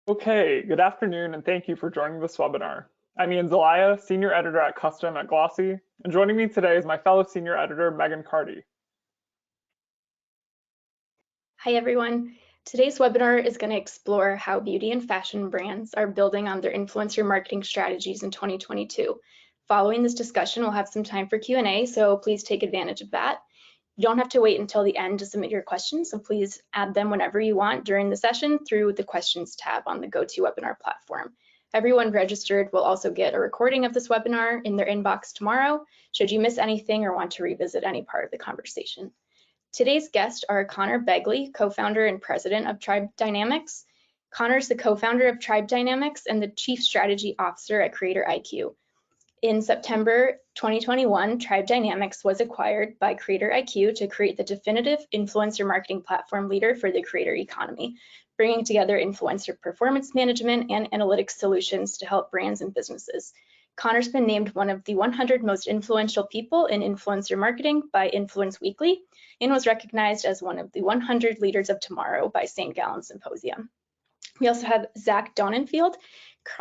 Okay, good afternoon and thank you for joining this webinar. I'm Ilia, Senior Editor at Custom at Glossy, and joining me today is my fellow Senior Editor, Megan Carty. Hi everyone. Today's webinar is going to explore how beauty and fashion brands are building on their influencer marketing strategies in 2022. Following this discussion, we'll have some time for Q&A, so please take advantage of that. You don't have to wait until the end to submit your questions, so please add them whenever you want during the session through the questions tab on the GoToWebinar platform. Everyone registered will also get a recording of this webinar in their inbox tomorrow, should you miss anything or want to revisit any part of the conversation. Today's guests are Conor Begley, co-founder and president of Tribe Dynamics. Conor's the co-founder of Tribe Dynamics and the chief strategy officer at CreatorIQ. In September 2021, Tribe Dynamics was acquired by CreatorIQ to create the definitive influencer marketing platform leader for the creator economy, bringing together influencer performance management and analytics solutions to help brands and businesses. Conor's been named one of the 100 most influential people in influencer marketing by Influence Weekly and was recognized as one of the 100 leaders of tomorrow by St. Gallen Symposium. We also have Zach Donnenfield,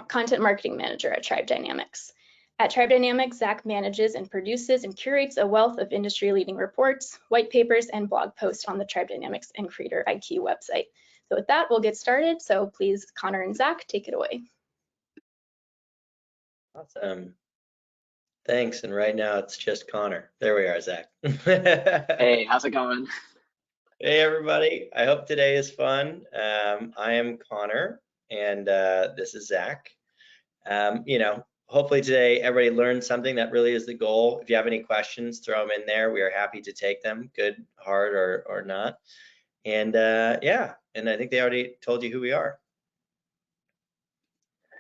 content marketing manager at Tribe Dynamics. At Tribe Dynamics, Zach manages and produces and curates a wealth of industry-leading reports, white papers, and blog posts on the Tribe Dynamics and CreatorIQ website. So with that, we'll get started. So please, Conor and Zach, take it away. Awesome. Thanks. And right now it's just Conor. There we are, Zach. Hey, how's it going? Hey, everybody. I hope today is fun. I am Conor, and this is Zach. Hopefully today everybody learned something. That really is the goal. If you have any questions, throw them in there. We are happy to take them, good, hard, or not. And yeah, and I think they already told you who we are.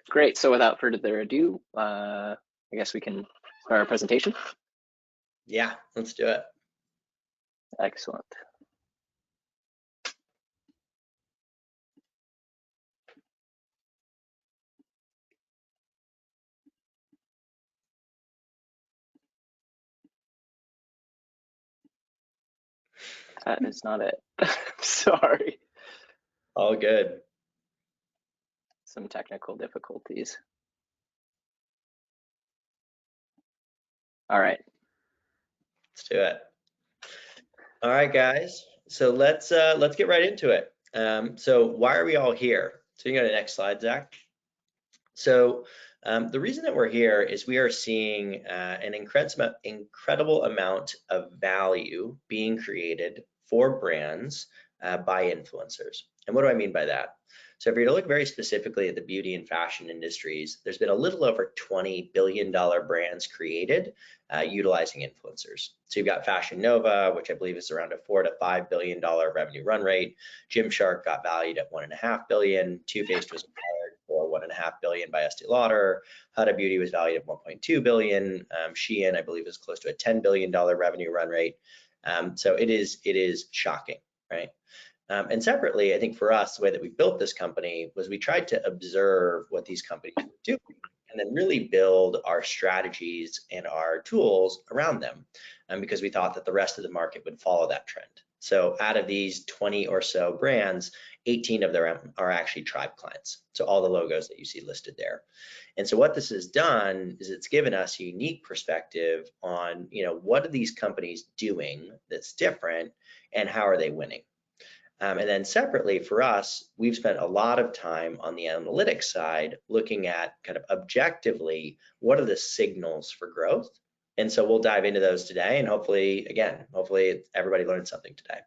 Great. So without further ado, I guess we can start our presentation. Yeah, let's do it. Excellent. That is not it. Sorry. All good. Some technical difficulties. All right. Let's do it. All right, guys. So let's get right into it. So why are we all here? So you can go to the next slide, Zach. So the reason that we're here is we are seeing an incredible amount of value being created for brands by influencers. And what do I mean by that? So if you're to look very specifically at the beauty and fashion industries, there's been a little over $20 billion brands created utilizing influencers. So you've got Fashion Nova, which I believe is around a $4 to $5 billion revenue run rate. Gymshark got valued at $1.5 billion. Too Faced was acquired for $1.5 billion by Estee Lauder. Huda Beauty was valued at $1.2 billion. Shein, I believe, is close to a $10 billion revenue run rate. So it is shocking, right? And separately, I think for us, the way that we built this company was we tried to observe what these companies were doing and then really build our strategies and our tools around them, because we thought that the rest of the market would follow that trend. So out of these 20 or so brands, 18 of them are actually Tribe clients. So all the logos that you see listed there. And so what this has done is it's given us a unique perspective on, what are these companies doing that's different and how are they winning? And then separately for us, we've spent a lot of time on the analytics side looking at kind of objectively, what are the signals for growth? And so we'll dive into those today, and hopefully everybody learned something today.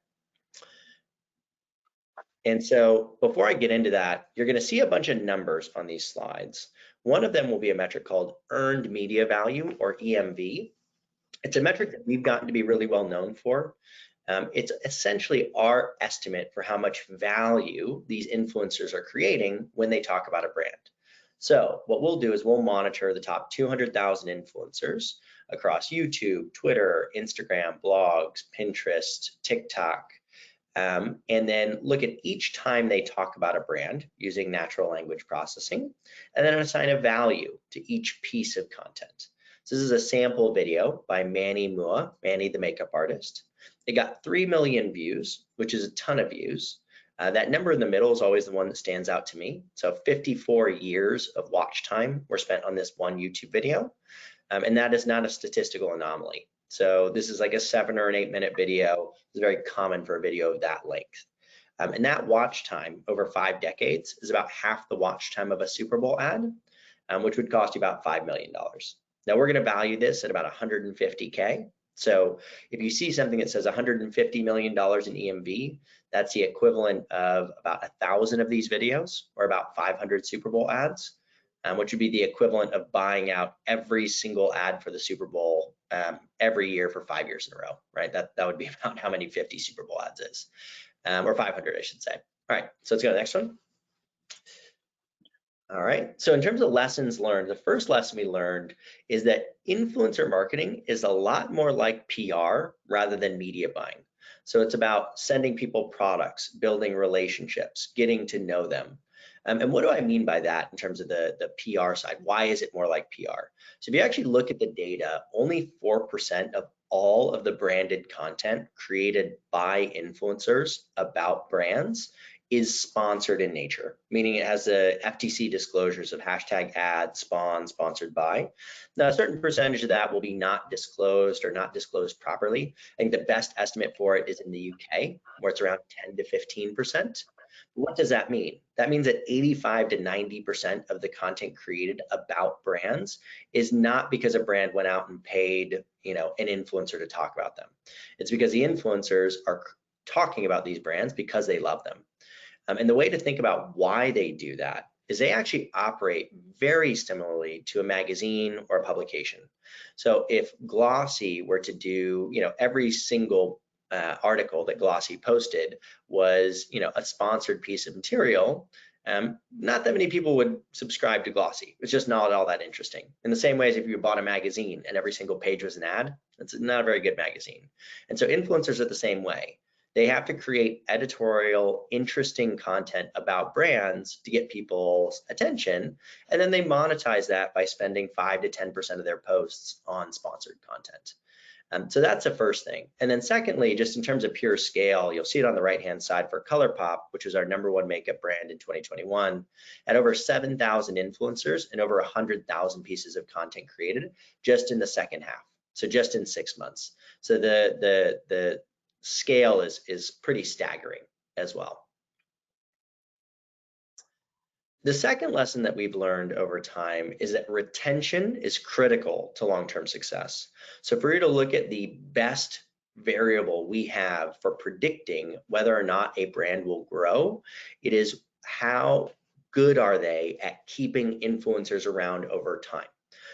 And so before I get into that, you're going to see a bunch of numbers on these slides. One of them will be a metric called earned media value, or EMV. It's a metric that we've gotten to be really well known for. It's essentially our estimate for how much value these influencers are creating when they talk about a brand. So what we'll do is we'll monitor the top 200,000 influencers across YouTube, Twitter, Instagram, blogs, Pinterest, TikTok, and then look at each time they talk about a brand using natural language processing, and then assign a value to each piece of content. So this is a sample video by Manny Mua, Manny the makeup artist. It got 3 million views, which is a ton of views. That number in the middle is always the one that stands out to me. So 54 years of watch time were spent on this one YouTube video. And that is not a statistical anomaly. So this is like a 7 or an 8 minute video. It's very common for a video of that length. And that watch time over 5 decades is about half the watch time of a Super Bowl ad, which would cost you about $5 million. Now we're going to value this at about 150K. So if you see something that says $150 million in EMV, that's the equivalent of about 1,000 of these videos, or about 500 Super Bowl ads, which would be the equivalent of buying out every single ad for the Super Bowl every year for 5 years in a row, right? That would be about how many 50 Super Bowl ads is, or 500, I should say. All right, so let's go to the next one. All right, so in terms of lessons learned, the first lesson we learned is that influencer marketing is a lot more like PR rather than media buying. So it's about sending people products, building relationships, getting to know them. And what do I mean by that in terms of the PR side? Why is it more like PR? So if you actually look at the data, only 4% of all of the branded content created by influencers about brands is sponsored in nature, meaning it has the FTC disclosures of hashtag ad, spawn, sponsored by. Now, a certain percentage of that will be not disclosed or not disclosed properly. I think the best estimate for it is in the UK, where it's around 10 to 15%. What does that mean? That means that 85 to 90% of the content created about brands is not because a brand went out and paid, an influencer to talk about them. It's because the influencers are talking about these brands because they love them. And the way to think about why they do that is they actually operate very similarly to a magazine or a publication. So if Glossy were to do, every single article that Glossy posted was, a sponsored piece of material, not that many people would subscribe to Glossy. It's just not all that interesting. In the same way as if you bought a magazine and every single page was an ad, it's not a very good magazine. And so influencers are the same way. They have to create editorial, interesting content about brands to get people's attention, and then they monetize that by spending 5 to 10% of their posts on sponsored content. So that's the first thing. And then secondly, just in terms of pure scale, you'll see it on the right-hand side for ColourPop, which was our #1 makeup brand in 2021, at over 7,000 influencers and over 100,000 pieces of content created just in the second half. So just in 6 months. So the scale is pretty staggering as well. The second lesson that we've learned over time is that retention is critical to long-term success. So for you to look at the best variable we have for predicting whether or not a brand will grow, it is how good are they at keeping influencers around over time.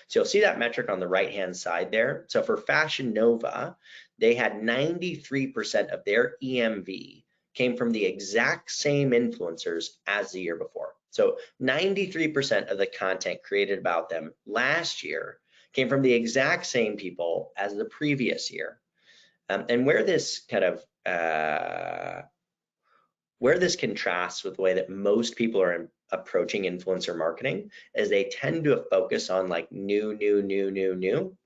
So you'll see that metric on the right-hand side there. So for Fashion Nova, they had 93% of their EMV came from the exact same influencers as the year before. So 93% of the content created about them last year came from the exact same people as the previous year. And where this contrasts with the way that most people are approaching influencer marketing is they tend to focus on like new,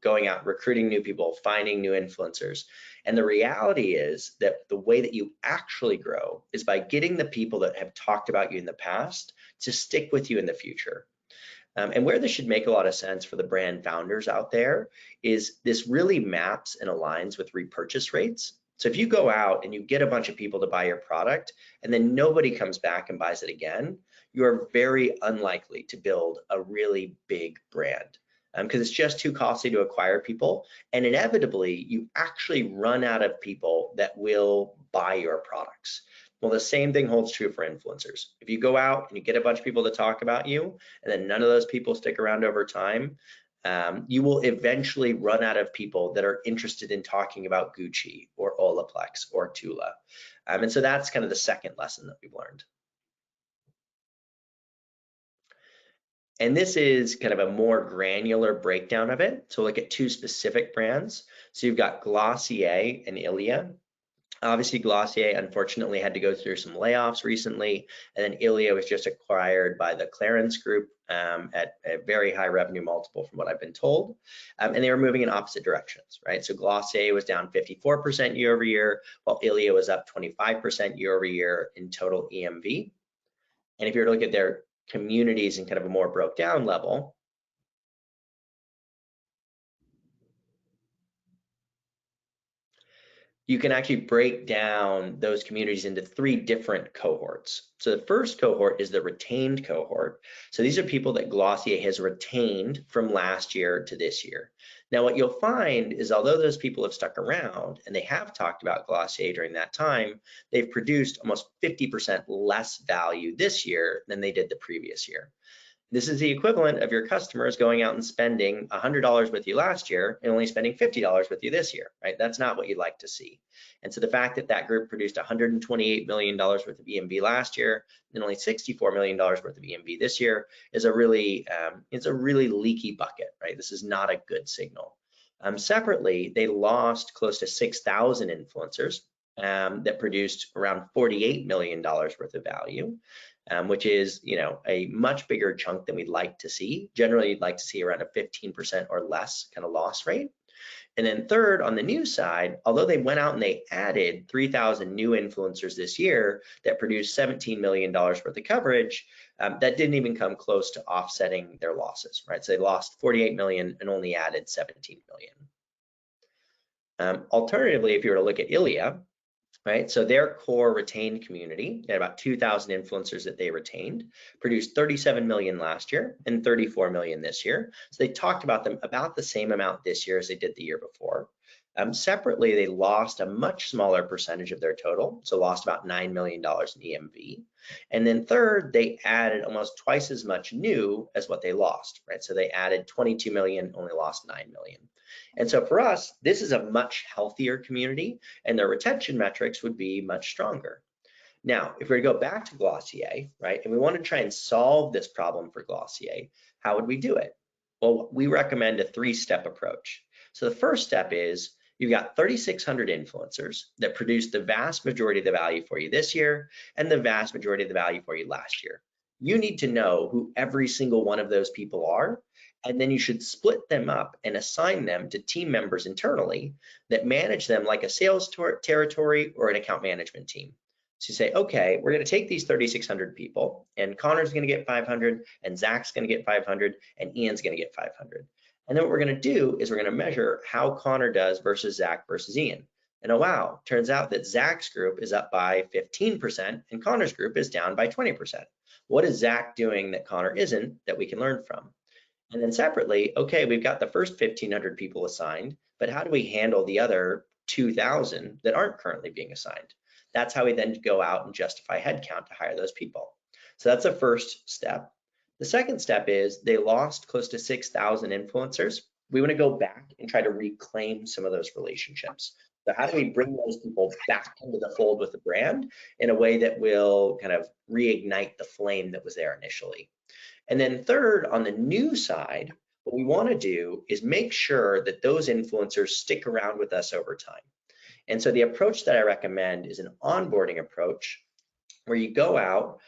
going out, recruiting new people, finding new influencers. And the reality is that the way that you actually grow is by getting the people that have talked about you in the past to stick with you in the future. And where this should make a lot of sense for the brand founders out there is this really maps and aligns with repurchase rates. So if you go out and you get a bunch of people to buy your product and then nobody comes back and buys it again, you are very unlikely to build a really big brand because it's just too costly to acquire people. And inevitably, you actually run out of people that will buy your products. Well, the same thing holds true for influencers. If you go out and you get a bunch of people to talk about you and then none of those people stick around over time, you will eventually run out of people that are interested in talking about Gucci or Olaplex or Tula. And so that's kind of the second lesson that we've learned. And this is kind of a more granular breakdown of it. So look at 2 specific brands. So you've got Glossier and Ilia. Obviously, Glossier unfortunately had to go through some layoffs recently, and then Ilia was just acquired by the Clarence Group at a very high revenue multiple from what I've been told, and they were moving in opposite directions, right? So Glossier was down 54% year over year, while Ilia was up 25% year over year in total EMV. And if you were to look at their communities in kind of a more broke down level, you can actually break down those communities into 3 different cohorts. So the first cohort is the retained cohort. So these are people that Glossier has retained from last year to this year. Now, what you'll find is although those people have stuck around and they have talked about Glossier during that time, they've produced almost 50% less value this year than they did the previous year. This is the equivalent of your customers going out and spending $100 with you last year and only spending $50 with you this year, right? That's not what you'd like to see. And so the fact that that group produced $128 million worth of EMV last year and only $64 million worth of EMV this year is a really, it's a really leaky bucket, right? This is not a good signal. Separately, they lost close to 6,000 influencers that produced around $48 million worth of value. Which is, you know, a much bigger chunk than we'd like to see. Generally, you'd like to see around a 15% or less kind of loss rate. And then third, on the new side, although they went out and they added 3,000 new influencers this year that produced $17 million worth of coverage, that didn't even come close to offsetting their losses, right? So they lost 48 million and only added 17 million. Alternatively, if you were to look at Ilia, right? So their core retained community, they had about 2,000 influencers that they retained, produced 37 million last year and 34 million this year. So they talked about them about the same amount this year as they did the year before. Separately, they lost a much smaller percentage of their total, so lost about $9 million in EMV. And then third, they added almost twice as much new as what they lost, right? So they added 22 million, only lost 9 million. And so for us, this is a much healthier community and their retention metrics would be much stronger. Now, if we were to go back to Glossier, right, and we want to try and solve this problem for Glossier, how would we do it? Well, we recommend a 3-step approach. So the first step is you've got 3,600 influencers that produced the vast majority of the value for you this year and the vast majority of the value for you last year. You need to know who every single one of those people are, and then you should split them up and assign them to team members internally that manage them like a sales territory or an account management team. So you say, okay, we're going to take these 3,600 people, and Connor's going to get 500, and Zach's going to get 500, and Ian's going to get 500. And then what we're going to do is we're going to measure how Conor does versus Zach versus Ian. And oh wow, turns out that Zach's group is up by 15% and Connor's group is down by 20%. What is Zach doing that Conor isn't that we can learn from? And then separately, okay, we've got the first 1,500 people assigned, but how do we handle the other 2,000 that aren't currently being assigned? That's how we then go out and justify headcount to hire those people. So that's the first step. The second step is they lost close to 6,000 influencers. We want to go back and try to reclaim some of those relationships. So how do we bring those people back into the fold with the brand in a way that will kind of reignite the flame that was there initially? And then third, on the new side, what we want to do is make sure that those influencers stick around with us over time. And so the approach that I recommend is an onboarding approach where you go out,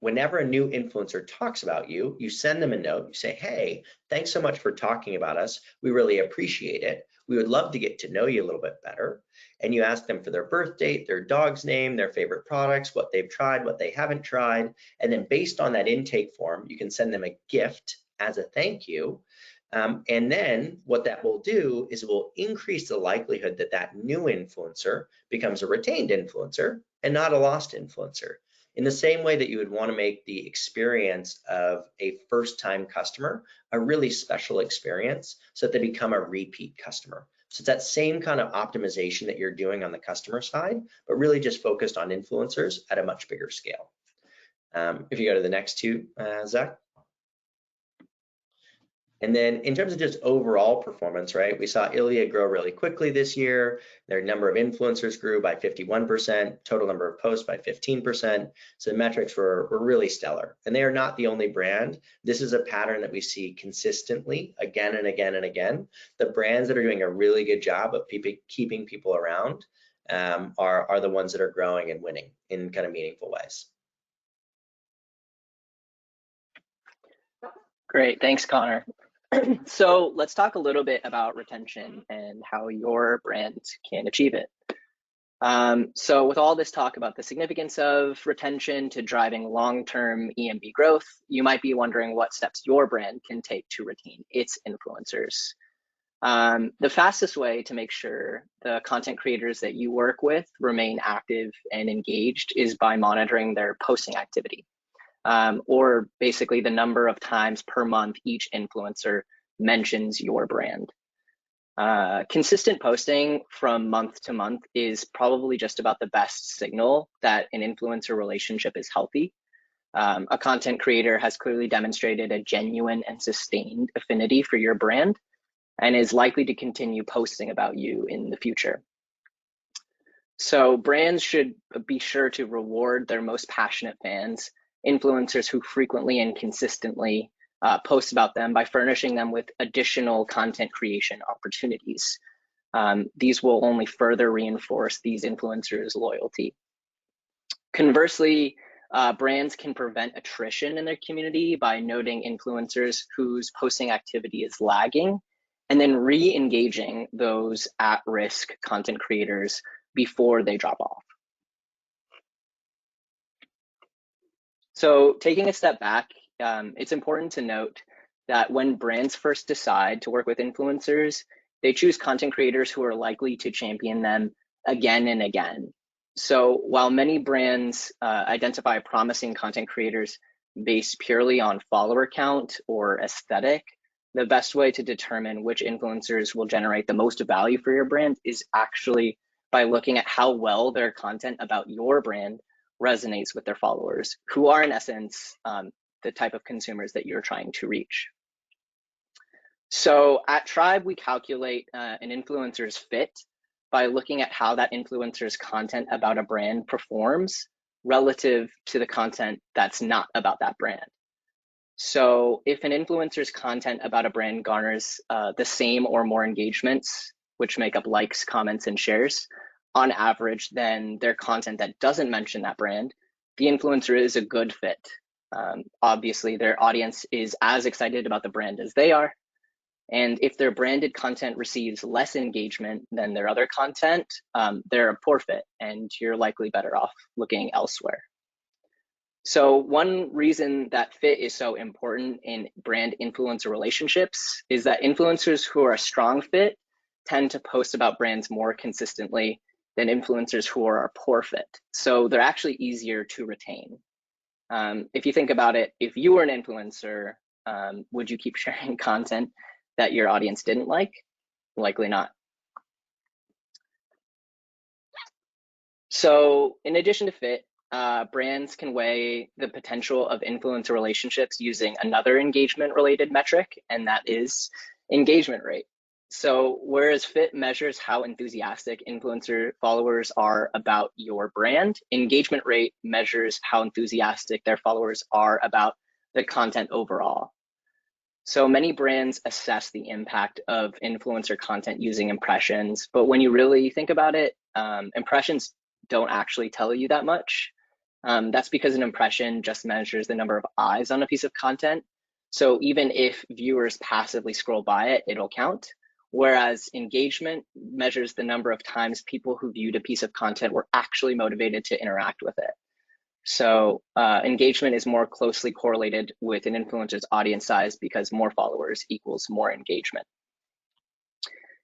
whenever a new influencer talks about you, you send them a note, you say, hey, thanks so much for talking about us. We really appreciate it. We would love to get to know you a little bit better. And you ask them for their birth date, their dog's name, their favorite products, what they've tried, what they haven't tried. And then based on that intake form, you can send them a gift as a thank you. And then what that will do is it will increase the likelihood that that new influencer becomes a retained influencer and not a lost influencer. In the same way that you would want to make the experience of a first-time customer a really special experience so that they become a repeat customer. So it's that same kind of optimization that you're doing on the customer side, but really just focused on influencers at a much bigger scale. If you go to the next two, Zach. And then in terms of just overall performance, right, we saw Ilia grow really quickly this year. Their number of influencers grew by 51%, total number of posts by 15%. So the metrics were really stellar. And they are not the only brand. This is a pattern that we see consistently again and again and again. The brands that are doing a really good job of keeping people around are the ones that are growing and winning in kind of meaningful ways. Great, thanks, Connor. So let's talk a little bit about retention and how your brand can achieve it. So with all this talk about the significance of retention to driving long-term EMB growth, you might be wondering what steps your brand can take to retain its influencers. The fastest way to make sure the content creators that you work with remain active and engaged is by monitoring their posting activity, or basically the number of times per month each influencer mentions your brand. Consistent posting from month to month is probably just about the best signal that an influencer relationship is healthy. A content creator has clearly demonstrated a genuine and sustained affinity for your brand and is likely to continue posting about you in the future. So brands should be sure to reward their most passionate fans, influencers who frequently and consistently post about them, by furnishing them with additional content creation opportunities. These will only further reinforce these influencers' loyalty. Conversely, brands can prevent attrition in their community by noting influencers whose posting activity is lagging and then re-engaging those at-risk content creators before they drop off. So taking a step back, it's important to note that when brands first decide to work with influencers, they choose content creators who are likely to champion them again and again. So while many brands identify promising content creators based purely on follower count or aesthetic, the best way to determine which influencers will generate the most value for your brand is actually by looking at how well their content about your brand resonates with their followers, who are in essence the type of consumers that you're trying to reach. So at Tribe, we calculate an influencer's fit by looking at how that influencer's content about a brand performs relative to the content that's not about that brand. So if an influencer's content about a brand garners the same or more engagements, which make up likes, comments, and shares, on average, than their content that doesn't mention that brand, the influencer is a good fit. Obviously, their audience is as excited about the brand as they are. And if their branded content receives less engagement than their other content, they're a poor fit, and you're likely better off looking elsewhere. So one reason that fit is so important in brand influencer relationships is that influencers who are a strong fit tend to post about brands more consistently than influencers who are a poor fit. So they're actually easier to retain. If you think about it, if you were an influencer, would you keep sharing content that your audience didn't like? Likely not. So in addition to fit, brands can weigh the potential of influencer relationships using another engagement-related metric, and that is engagement rate. So whereas fit measures how enthusiastic influencer followers are about your brand, engagement rate measures how enthusiastic their followers are about the content overall. So many brands assess the impact of influencer content using impressions, but when you really think about it, impressions don't actually tell you that much. That's because an impression just measures the number of eyes on a piece of content. So even if viewers passively scroll by it, it'll count. Whereas engagement measures the number of times people who viewed a piece of content were actually motivated to interact with it. So engagement is more closely correlated with an influencer's audience size because more followers equals more engagement.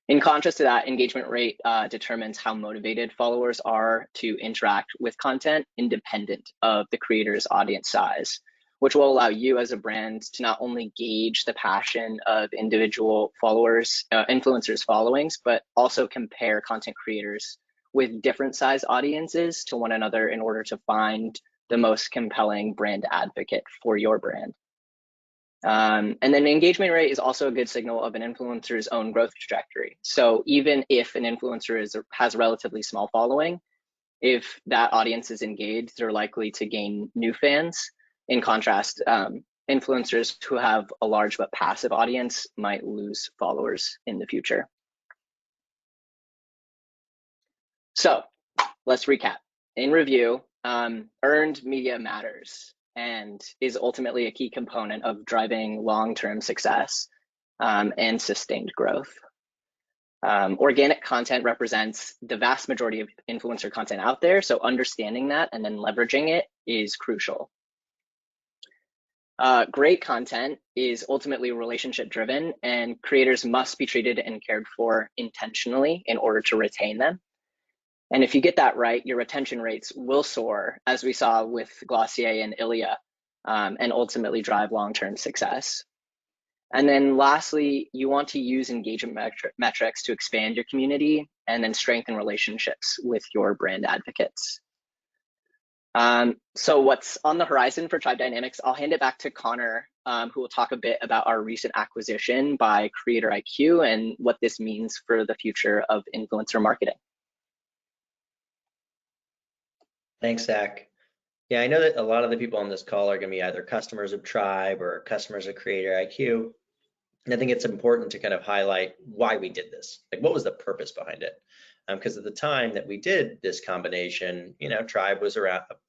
In contrast to that, engagement rate determines how motivated followers are to interact with content independent of the creator's audience size, which will allow you as a brand to not only gauge the passion of individual followers, influencers' followings, but also compare content creators with different size audiences to one another in order to find the most compelling brand advocate for your brand. And then engagement rate is also a good signal of an influencer's own growth trajectory. So even if an influencer has a relatively small following, if that audience is engaged, they're likely to gain new fans. In contrast, influencers who have a large but passive audience might lose followers in the future. So let's recap. In review, earned media matters and is ultimately a key component of driving long-term success and sustained growth. Organic content represents the vast majority of influencer content out there, so understanding that and then leveraging it is crucial. Great content is ultimately relationship driven, and creators must be treated and cared for intentionally in order to retain them. And if you get that right, your retention rates will soar, as we saw with Glossier and Ilia, and ultimately drive long-term success. And then lastly, you want to use engagement metrics to expand your community and then strengthen relationships with your brand advocates. So what's on the horizon for Tribe Dynamics? I'll hand it back to Conor, who will talk a bit about our recent acquisition by CreatorIQ and what this means for the future of influencer marketing. Thanks, Zach. Yeah, I know that a lot of the people on this call are going to be either customers of Tribe or customers of CreatorIQ. And I think it's important to kind of highlight why we did this. Like, what was the purpose behind it? Because at the time that we did this combination, Tribe was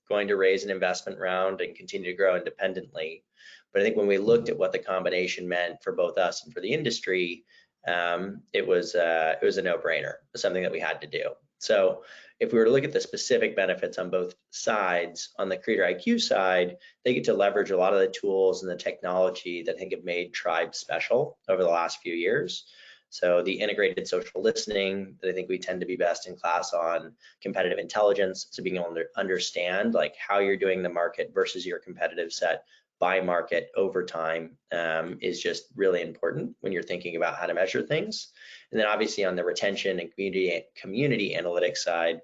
going to raise an investment round and continue to grow independently. But I think when we looked at what the combination meant for both us and for the industry, it was a no-brainer, something that we had to do. So if we were to look at the specific benefits on both sides, on the CreatorIQ side, they get to leverage a lot of the tools and the technology that I think have made Tribe special over the last few years. So the integrated social listening that I think we tend to be best in class on, competitive intelligence, so being able to understand like how you're doing the market versus your competitive set by market over time is just really important when you're thinking about how to measure things. And then obviously on the retention and community analytics side,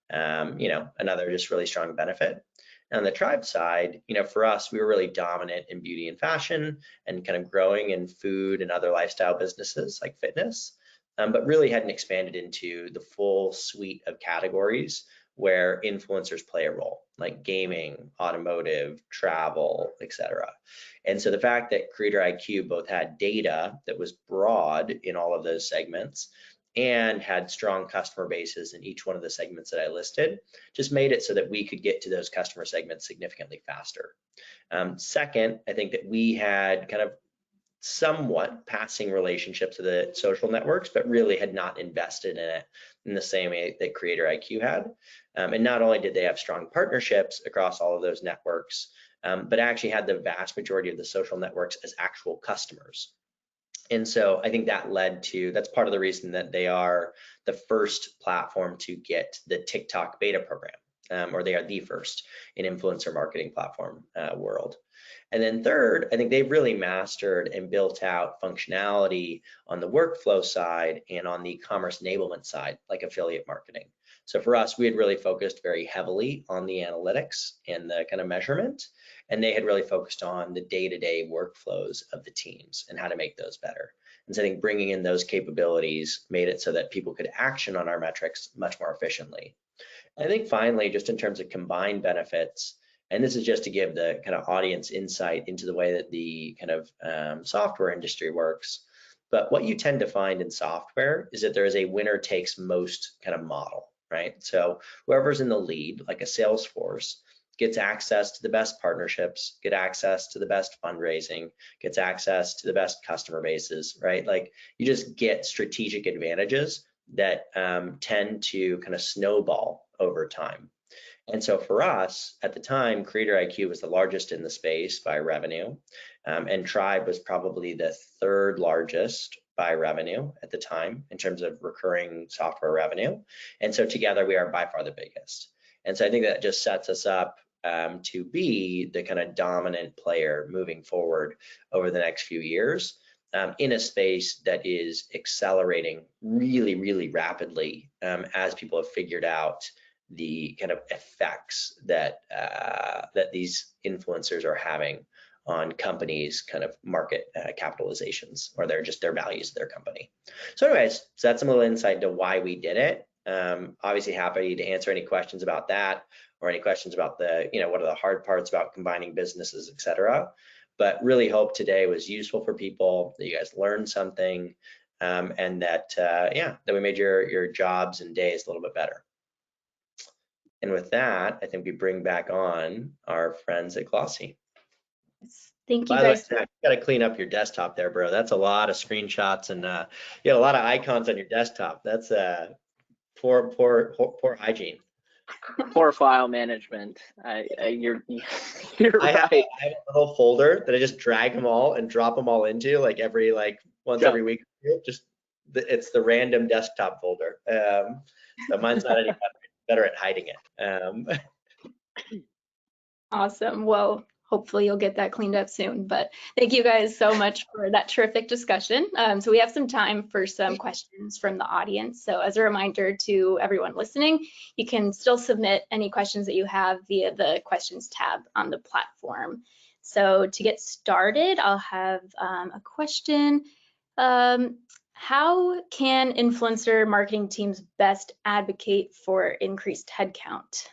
another just really strong benefit. And on the Tribe side, for us, we were really dominant in beauty and fashion and kind of growing in food and other lifestyle businesses like fitness, but really hadn't expanded into the full suite of categories where influencers play a role, like gaming, automotive, travel, etc. And so the fact that CreatorIQ both had data that was broad in all of those segments and had strong customer bases in each one of the segments that I listed, just made it so that we could get to those customer segments significantly faster. Second, I think that we had kind of somewhat passing relationships to the social networks, but really had not invested in it in the same way that CreatorIQ had. And not only did they have strong partnerships across all of those networks, but actually had the vast majority of the social networks as actual customers. And so I think that's part of the reason that they are the first platform to get the TikTok beta program, or they are the first in influencer marketing platform world. And then third, I think they've really mastered and built out functionality on the workflow side and on the commerce enablement side, like affiliate marketing. So for us, we had really focused very heavily on the analytics and the kind of measurement, and they had really focused on the day-to-day workflows of the teams and how to make those better. And so I think bringing in those capabilities made it so that people could action on our metrics much more efficiently. And I think finally, just in terms of combined benefits, and this is just to give the kind of audience insight into the way that the kind of software industry works. But what you tend to find in software is that there is a winner takes most kind of model, right? So whoever's in the lead, like a Salesforce, gets access to the best partnerships, get access to the best fundraising, gets access to the best customer bases, right? Like you just get strategic advantages that tend to kind of snowball over time. And so for us, at the time, CreatorIQ was the largest in the space by revenue, and Tribe was probably the third largest by revenue at the time in terms of recurring software revenue. And so together we are by far the biggest. And so I think that just sets us up to be the kind of dominant player moving forward over the next few years in a space that is accelerating really, really rapidly as people have figured out the kind of effects that that these influencers are having on companies' kind of market capitalizations, or their values of their company. So anyways, so that's some little insight into why we did it. Obviously happy to answer any questions about that, or any questions about the, what are the hard parts about combining businesses, etc. But really hope today was useful for people, that you guys learned something, and that that we made your jobs and days a little bit better. And with that, I think we bring back on our friends at Glossy. Thank you By the way, guys. Zach, you got to clean up your desktop there, bro. That's a lot of screenshots and you got a lot of icons on your desktop. That's poor hygiene. Poor file management. You're I have right. a little folder that I just drag them all and drop them all into like once every week. It's the random desktop folder. So mine's not any better at hiding it. Awesome. Well, hopefully you'll get that cleaned up soon. But thank you guys so much for that terrific discussion. So we have some time for some questions from the audience. So as a reminder to everyone listening, you can still submit any questions that you have via the questions tab on the platform. So to get started, I'll have a question. How can influencer marketing teams best advocate for increased headcount?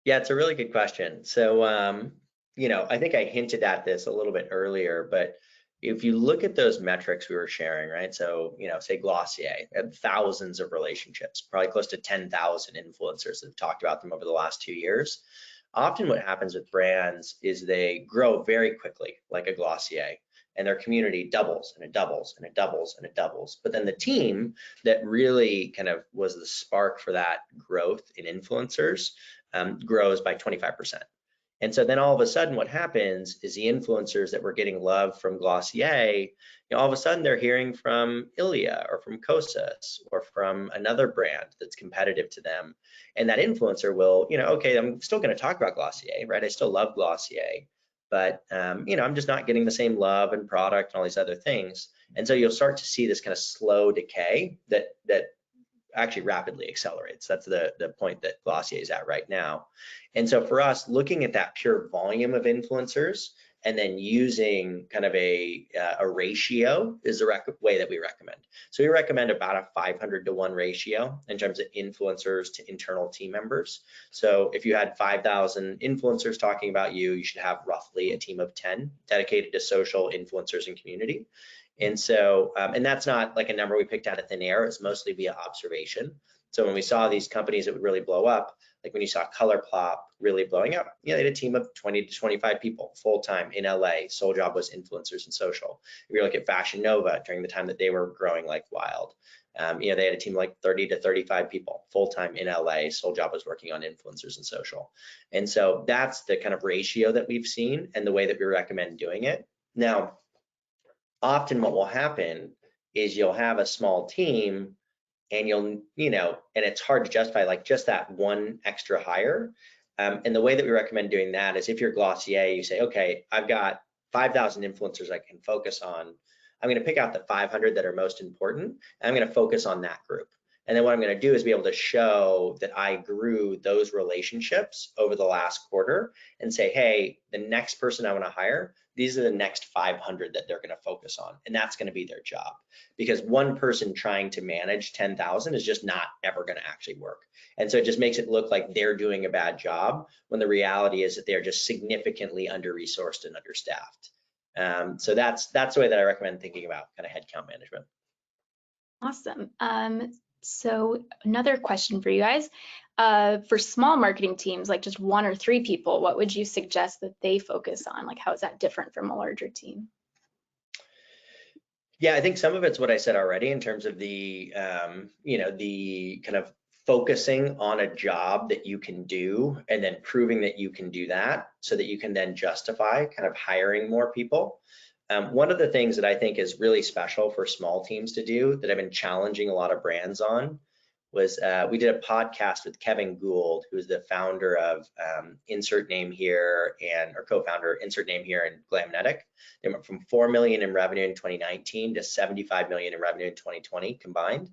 Yeah, it's a really good question. So, I think I hinted at this a little bit earlier, but if you look at those metrics we were sharing, right? So, say Glossier had thousands of relationships, probably close to 10,000 influencers that have talked about them over the last 2 years. Often what happens with brands is they grow very quickly, like a Glossier, and their community doubles and it doubles and it doubles and it doubles. But then the team that really kind of was the spark for that growth in influencers grows by 25%. And so then all of a sudden what happens is the influencers that were getting love from Glossier, all of a sudden they're hearing from Ilia or from Kosas or from another brand that's competitive to them. And that influencer will, okay, I'm still going to talk about Glossier, right? I still love Glossier, but I'm just not getting the same love and product and all these other things. And so you'll start to see this kind of slow decay that actually rapidly accelerates. That's the point that Glossier is at right now. And so for us, looking at that pure volume of influencers and then using kind of a ratio is the way that we recommend. So we recommend about a 500-to-1 ratio in terms of influencers to internal team members. So if you had 5,000 influencers talking about you, you should have roughly a team of 10 dedicated to social influencers and community. And so, and that's not like a number we picked out of thin air, it's mostly via observation. So when we saw these companies that would really blow up, like when you saw ColourPop really blowing up, they had a team of 20 to 25 people full-time in LA. Sole job was influencers and social. If you look at Fashion Nova during the time that they were growing like wild, they had a team of like 30 to 35 people full-time in LA. Sole job was working on influencers and social. And so that's the kind of ratio that we've seen and the way that we recommend doing it. Now, often what will happen is you'll have a small team and and it's hard to justify like just that one extra hire. And the way that we recommend doing that is if you're Glossier, you say, okay, I've got 5,000 influencers I can focus on. I'm going to pick out the 500 that are most important, and I'm going to focus on that group. And then what I'm going to do is be able to show that I grew those relationships over the last quarter and say, hey, the next person I want to hire, these are the next 500 that they're going to focus on. And that's going to be their job, because one person trying to manage 10,000 is just not ever going to actually work. And so it just makes it look like they're doing a bad job when the reality is that they're just significantly under-resourced and understaffed. So that's the way that I recommend thinking about kind of headcount management. Awesome. So another question for you guys. For small marketing teams, like just 1 or 3 people, what would you suggest that they focus on? Like, how is that different from a larger team? Yeah, I think some of it's what I said already in terms of the, the kind of focusing on a job that you can do and then proving that you can do that so that you can then justify kind of hiring more people. One of the things that I think is really special for small teams to do that I've been challenging a lot of brands on was we did a podcast with Kevin Gould, who's the founder of insert name here or co-founder insert name here and Glamnetic. They went from 4 million in revenue in 2019 to 75 million in revenue in 2020 combined.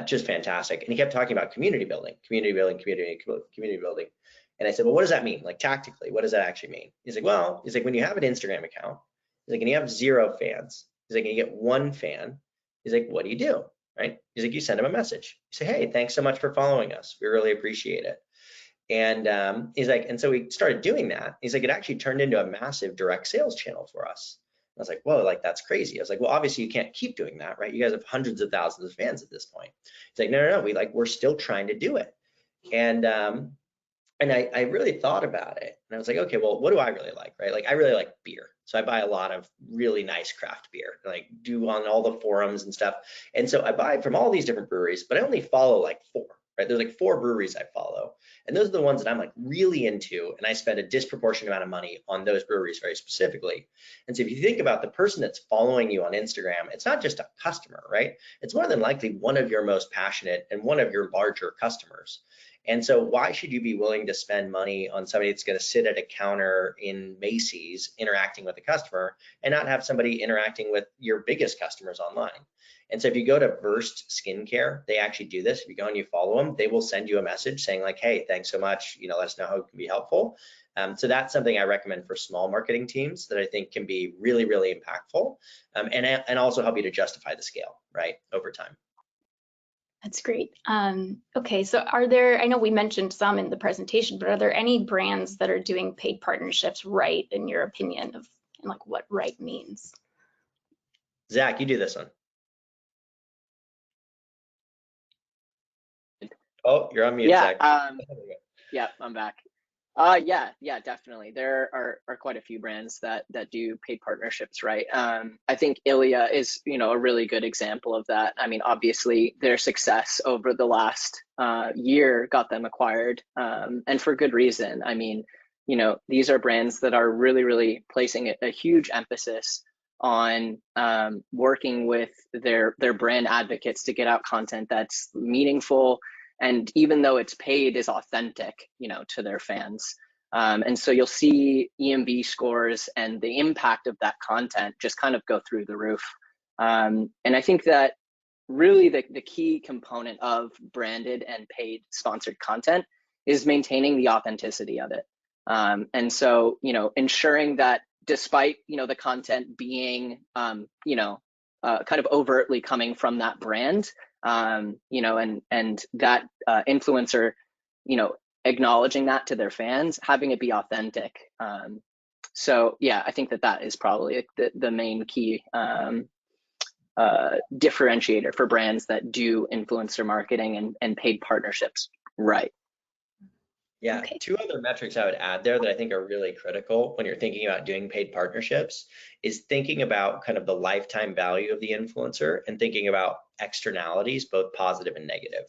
Just fantastic. And he kept talking about community building. And I said, well, what does that mean? Like tactically, what does that actually mean? He's like, well, when you have an Instagram account, he's like, and you have 0 fans, he's like, and you get 1 fan, he's like, what do you do? Right? He's like, you send him a message. You say, hey, thanks so much for following us. We really appreciate it. And he's like, and so we started doing that. He's like, it actually turned into a massive direct sales channel for us. I was like, whoa, like that's crazy. I was like, well, obviously you can't keep doing that, right? You guys have hundreds of thousands of fans at this point. He's like, no, we're still trying to do it. And I really thought about it, and I was like, okay, well, what do I really like, right? Like, I really like beer. So I buy a lot of really nice craft beer, like do on all the forums and stuff. And so I buy from all these different breweries, but I only follow like 4, right? There's like 4 breweries I follow. And those are the ones that I'm like really into. And I spend a disproportionate amount of money on those breweries very specifically. And so if you think about the person that's following you on Instagram, it's not just a customer, right? It's more than likely one of your most passionate and one of your larger customers. And so why should you be willing to spend money on somebody that's going to sit at a counter in Macy's interacting with a customer and not have somebody interacting with your biggest customers online? And so if you go to Versed Skincare, they actually do this. If you go and you follow them, they will send you a message saying like, hey, thanks so much. You know, let us know how it can be helpful. So that's something I recommend for small marketing teams that I think can be really, really impactful, and also help you to justify the scale, right, over time. That's great. Okay, so are there, I know we mentioned some in the presentation, but are there any brands that are doing paid partnerships right, in your opinion, of like what right means? Zach, you do this one. Oh, you're on mute, Yeah, Zach. yeah, I'm back. Yeah, definitely. There are quite a few brands that do paid partnerships, right? I think Ilia is, a really good example of that. I mean, obviously their success over the last year got them acquired, and for good reason. I mean, these are brands that are really, really placing a huge emphasis on working with their brand advocates to get out content that's meaningful, and even though it's paid, is authentic, to their fans. And so you'll see EMB scores and the impact of that content just kind of go through the roof. And I think that really the key component of branded and paid sponsored content is maintaining the authenticity of it. And so, ensuring that despite, the content being, kind of overtly coming from that brand, and that influencer, acknowledging that to their fans, having it be authentic. So yeah, I think that is probably the main key differentiator for brands that do influencer marketing and paid partnerships right. Yeah, Okay. 2 other metrics I would add there that I think are really critical when you're thinking about doing paid partnerships is thinking about kind of the lifetime value of the influencer and thinking about externalities, both positive and negative.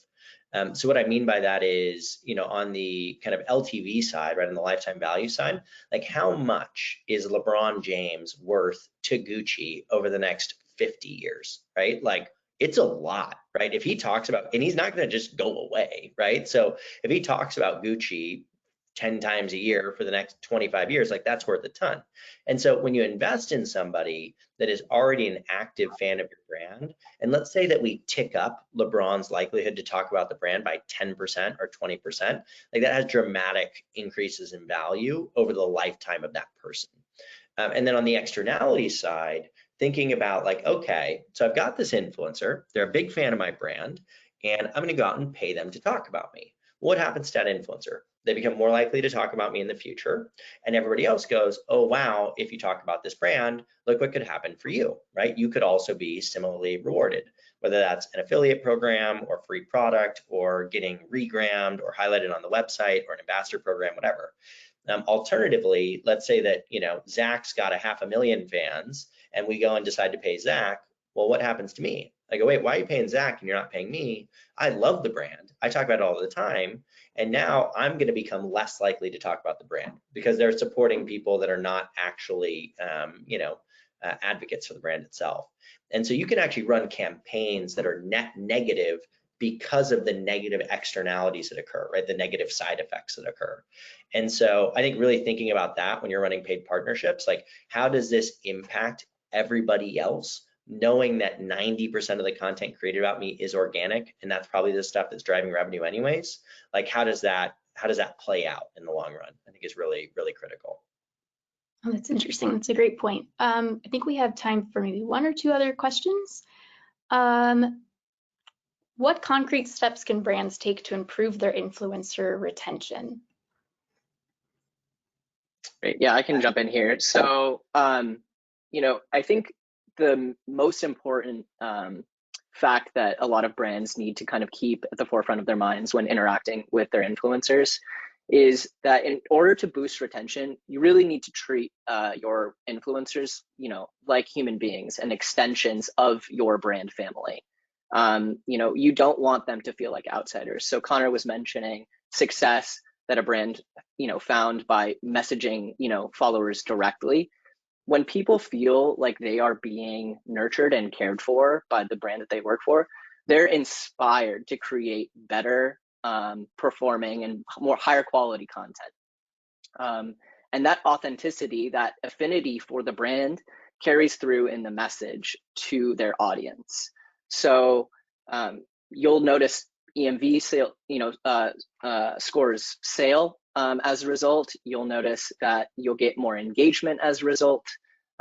So what I mean by that is, on the kind of LTV side, right, on the lifetime value side, like how much is LeBron James worth to Gucci over the next 50 years, right? Like, it's a lot, right? If he talks about, and he's not going to just go away, right? So if he talks about Gucci 10 times a year for the next 25 years, like that's worth a ton. And so when you invest in somebody that is already an active fan of your brand, and let's say that we tick up LeBron's likelihood to talk about the brand by 10% or 20%, like that has dramatic increases in value over the lifetime of that person. And then on the externality side, thinking about like, okay, so I've got this influencer, they're a big fan of my brand, and I'm gonna go out and pay them to talk about me. What happens to that influencer? They become more likely to talk about me in the future, and everybody else goes, oh wow, if you talk about this brand, look what could happen for you, right? You could also be similarly rewarded, whether that's an affiliate program or free product or getting regrammed or highlighted on the website or an ambassador program, whatever. Alternatively, let's say that, Zach's got 500,000 fans and we go and decide to pay Zach. Well, what happens to me? I go, wait, why are you paying Zach and you're not paying me? I love the brand. I talk about it all the time. And now I'm going to become less likely to talk about the brand because they're supporting people that are not actually, advocates for the brand itself. And so you can actually run campaigns that are net negative because of the negative externalities that occur, right? The negative side effects that occur. And so I think really thinking about that when you're running paid partnerships, like how does this impact everybody else, knowing that 90% of the content created about me is organic, and that's probably the stuff that's driving revenue anyways. Like how does that play out in the long run? I think is really, really critical. Oh, that's interesting. That's a great point. I think we have time for maybe 1 or 2 other questions. What concrete steps can brands take to improve their influencer retention? Great. Yeah, I can jump in here. So I think the most important fact that a lot of brands need to kind of keep at the forefront of their minds when interacting with their influencers is that in order to boost retention, you really need to treat your influencers, like human beings and extensions of your brand family. You don't want them to feel like outsiders. So Conor was mentioning success that a brand, found by messaging, followers directly. When people feel like they are being nurtured and cared for by the brand that they work for, they're inspired to create better performing and more higher quality content. And that authenticity, that affinity for the brand carries through in the message to their audience. So you'll notice EMV sale, scores sale as a result. You'll notice that you'll get more engagement as a result.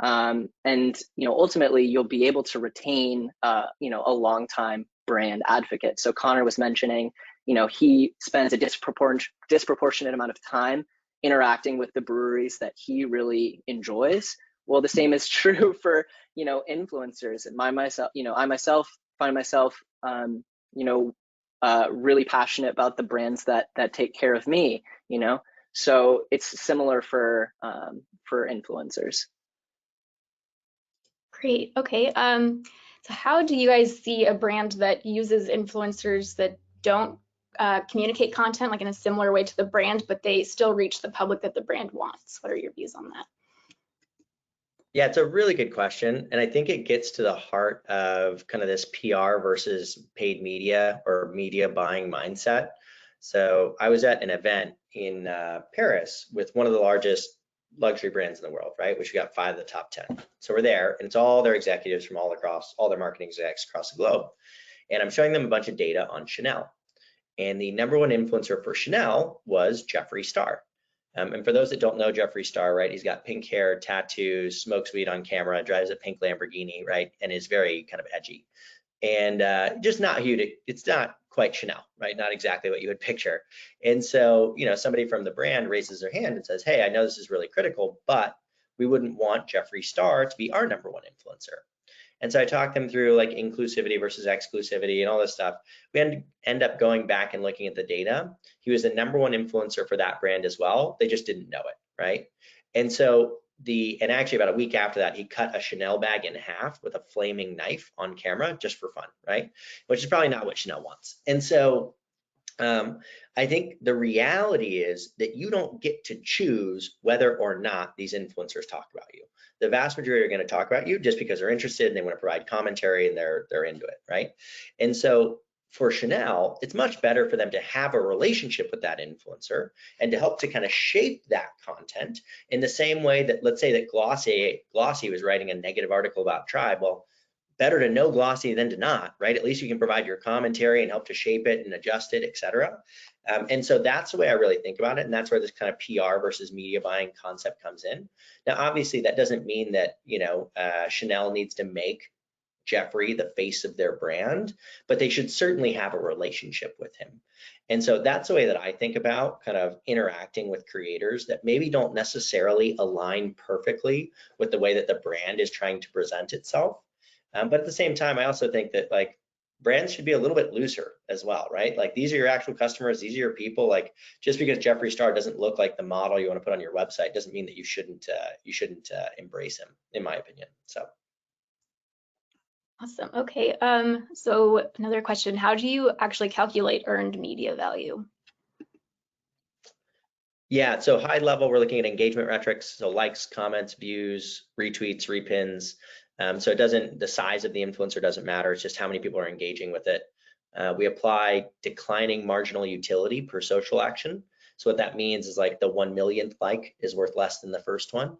And ultimately you'll be able to retain a long time brand advocate. So Conor was mentioning, he spends a disproportionate amount of time interacting with the breweries that he really enjoys. Well, the same is true for influencers. And I myself find myself really passionate about the brands that take care of me. So it's similar for influencers. Great. Okay. So how do you guys see a brand that uses influencers that don't communicate content like in a similar way to the brand, but they still reach the public that the brand wants? What are your views on that? Yeah, it's a really good question. And I think it gets to the heart of kind of this PR versus paid media or media buying mindset. So I was at an event in Paris with one of the largest luxury brands in the world, right? Which we got 5 of the top 10. So we're there, and it's all their executives from all their marketing execs across the globe. And I'm showing them a bunch of data on Chanel. And the #1 influencer for Chanel was Jeffree Star. And for those that don't know Jeffree Star, right, he's got pink hair, tattoos, smokes weed on camera, drives a pink Lamborghini, right, and is very kind of edgy. And just not it's not quite Chanel, right? Not exactly what you would picture. And so, somebody from the brand raises their hand and says, hey, I know this is really critical, but we wouldn't want Jeffree Star to be our #1 influencer. And so I talked them through like inclusivity versus exclusivity and all this stuff. We end up going back and looking at the data. He was the #1 influencer for that brand as well. They just didn't know it, right? And so and actually about a week after that, he cut a Chanel bag in half with a flaming knife on camera just for fun, right? Which is probably not what Chanel wants. And so I think the reality is that you don't get to choose whether or not these influencers talk about you. The vast majority are going to talk about you just because they're interested and they want to provide commentary and they're into it, right? And so for Chanel, it's much better for them to have a relationship with that influencer and to help to kind of shape that content in the same way that, let's say that Glossy was writing a negative article about Tribe. Well, better to know Glossy than to not, right? At least you can provide your commentary and help to shape it and adjust it, et cetera. And so that's the way I really think about it. And that's where this kind of PR versus media buying concept comes in. Now, obviously, that doesn't mean that, Chanel needs to make Jeffree the face of their brand, but they should certainly have a relationship with him. And so that's the way that I think about kind of interacting with creators that maybe don't necessarily align perfectly with the way that the brand is trying to present itself. But at the same time, I also think that like brands should be a little bit looser as well, right? Like these are your actual customers, these are your people. Like just because Jeffree Star doesn't look like the model you want to put on your website doesn't mean that you shouldn't embrace him, in my opinion. So. Awesome. Okay. So another question: how do you actually calculate earned media value? Yeah, so high level, we're looking at engagement metrics, so likes, comments, views, retweets, repins. So the size of the influencer doesn't matter, it's just how many people are engaging with it. We apply declining marginal utility per social action. So what that means is like the 1 millionth like is worth less than the first one.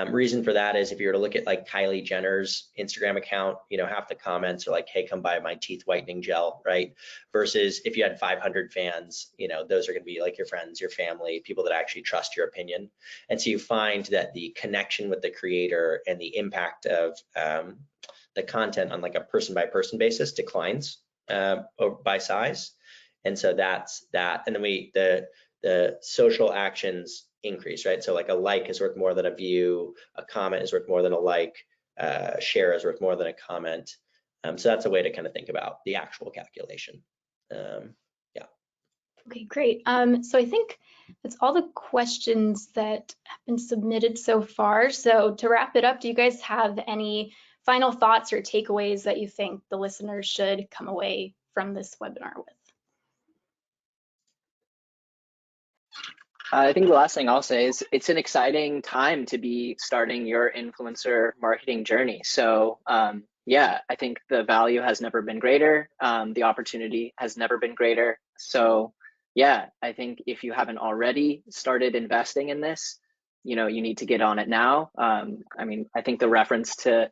Reason for that is if you were to look at like Kylie Jenner's Instagram account, half the comments are like, hey, come buy my teeth whitening gel, right? Versus if you had 500 fans, those are going to be like your friends, your family, people that actually trust your opinion. And so you find that the connection with the creator and the impact of the content on like a person by person basis declines by size. And so that's that. And then the social actions increase, right? So like a like is worth more than a view, a comment is worth more than a like, share is worth more than a comment. So that's a way to kind of think about the actual calculation. Yeah. Okay, great. So I think that's all the questions that have been submitted so far. So to wrap it up, do you guys have any final thoughts or takeaways that you think the listeners should come away from this webinar with? I think the last thing I'll say is it's an exciting time to be starting your influencer marketing journey. So yeah, I think the value has never been greater. The opportunity has never been greater. So yeah, I think if you haven't already started investing in this, you need to get on it now. I mean, I think the reference to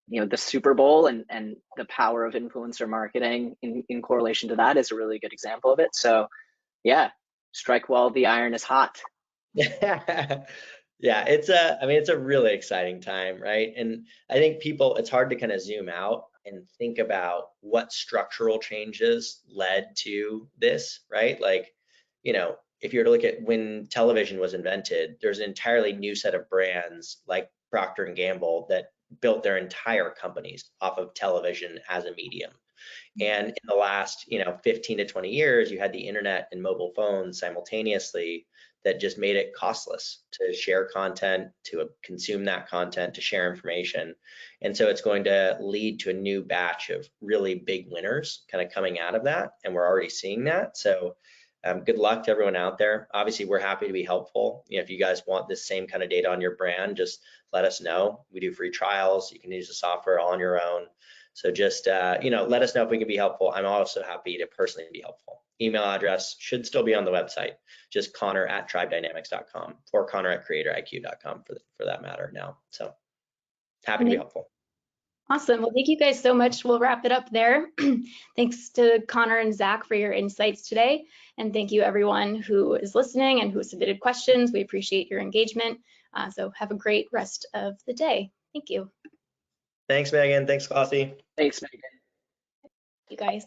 the Super Bowl and the power of influencer marketing in correlation to that is a really good example of it. So yeah, strike while the iron is hot. Yeah, I mean, it's a really exciting time, right? And I think it's hard to kind of zoom out and think about what structural changes led to this, right? Like, if you were to look at when television was invented, there's an entirely new set of brands like Procter & Gamble that built their entire companies off of television as a medium. And in the last, 15 to 20 years, you had the internet and mobile phones simultaneously that just made it costless to share content, to consume that content, to share information. And so it's going to lead to a new batch of really big winners kind of coming out of that. And we're already seeing that. So good luck to everyone out there. Obviously, we're happy to be helpful. If you guys want this same kind of data on your brand, just let us know. We do free trials. You can use the software all on your own. So just, let us know if we can be helpful. I'm also happy to personally be helpful. Email address should still be on the website, just Conor@tribedynamics.com or Conor@CreatorIQ.com for that matter now. So happy to be helpful. Awesome. Well, thank you guys so much. We'll wrap it up there. Thanks to Conor and Zach for your insights today. And thank you everyone who is listening and who submitted questions. We appreciate your engagement. So have a great rest of the day. Thank you. Thanks, Megan. Thanks, Glossy. Thanks, Megan. You guys.